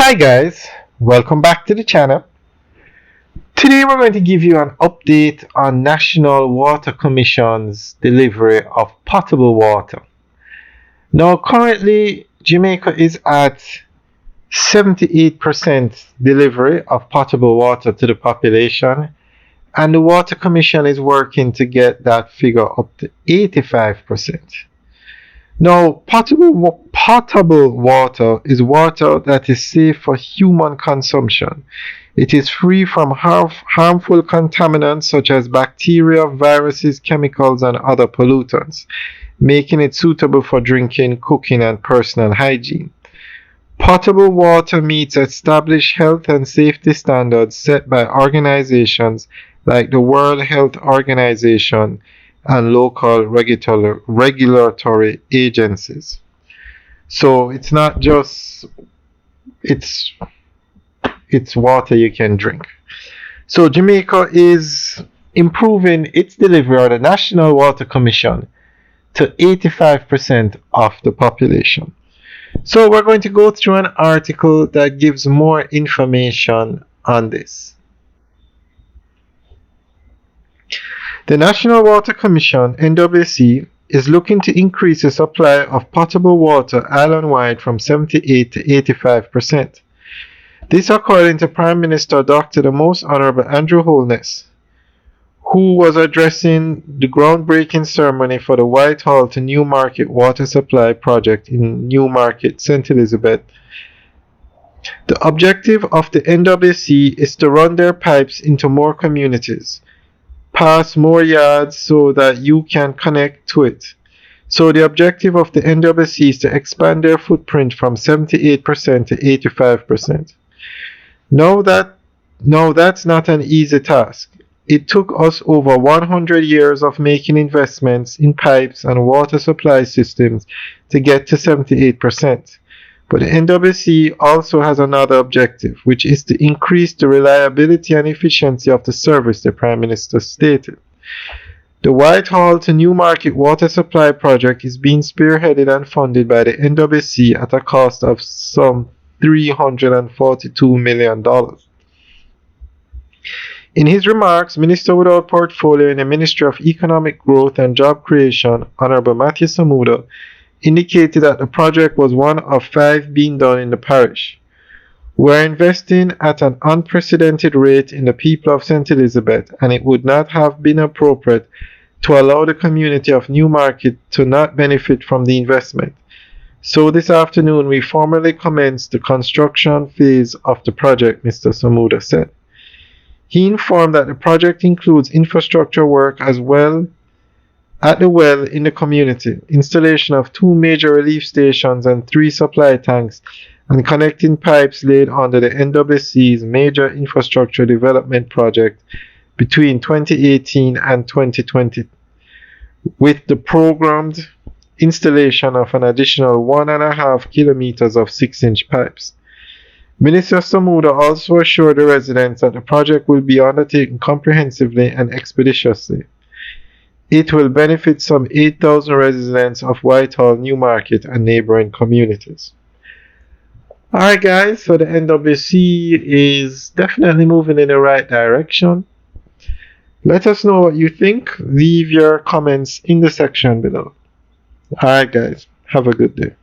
Hi guys, welcome back to the channel. Today we're going to give you an update on National Water Commission's delivery of potable water. Now currently Jamaica is at 78% delivery of potable water to the population, and the Water Commission is working to get that figure up to 85%. Now, potable water is water that is safe for human consumption. It is free from harmful contaminants such as bacteria, viruses, chemicals, and other pollutants, making it suitable for drinking, cooking, and personal hygiene. Potable water meets established health and safety standards set by organizations like the World Health Organization and local regulatory agencies. So it's not just it's water you can drink. So Jamaica is improving its delivery of the National Water Commission to 85% of the population. So we're going to go through an article that gives more information on this. The National Water Commission, NWC, is looking to increase the supply of potable water island-wide from 78 to 85%. This according to Prime Minister Dr. the Most Honorable Andrew Holness, who was addressing the groundbreaking ceremony for the Whitehall to Newmarket Water Supply Project in Newmarket, St. Elizabeth. The objective of the NWC is to run their pipes into more communities, pass more yards so that you can connect to it. So the objective of the NWC is to expand their footprint from 78% to 85%. Now that's not an easy task. It took us over 100 years of making investments in pipes and water supply systems to get to 78%. But the NWC also has another objective, which is to increase the reliability and efficiency of the service, the Prime Minister stated. The Whitehall to Newmarket Water Supply Project is being spearheaded and funded by the NWC at a cost of some $342 million. In his remarks, Minister without portfolio in the Ministry of Economic Growth and Job Creation, Honorable Matthew Samuda, indicated that the project was one of 5 being done in the parish. We're investing at an unprecedented rate in the people of St. Elizabeth, and it would not have been appropriate to allow the community of Newmarket to not benefit from the investment. So this afternoon we formally commenced the construction phase of the project, Mr. Samuda said. He informed that the project includes infrastructure work as well at the well in the community, installation of 2 major relief stations and 3 supply tanks, and connecting pipes laid under the NWC's major infrastructure development project between 2018 and 2020, with the programmed installation of an additional 1.5 kilometers of 6-inch pipes. Minister Samuda also assured the residents that the project will be undertaken comprehensively and expeditiously. It will benefit some 8,000 residents of Whitehall, Newmarket, and neighboring communities. Alright guys, so the NWC is definitely moving in the right direction. Let us know what you think. Leave your comments in the section below. Alright guys, have a good day.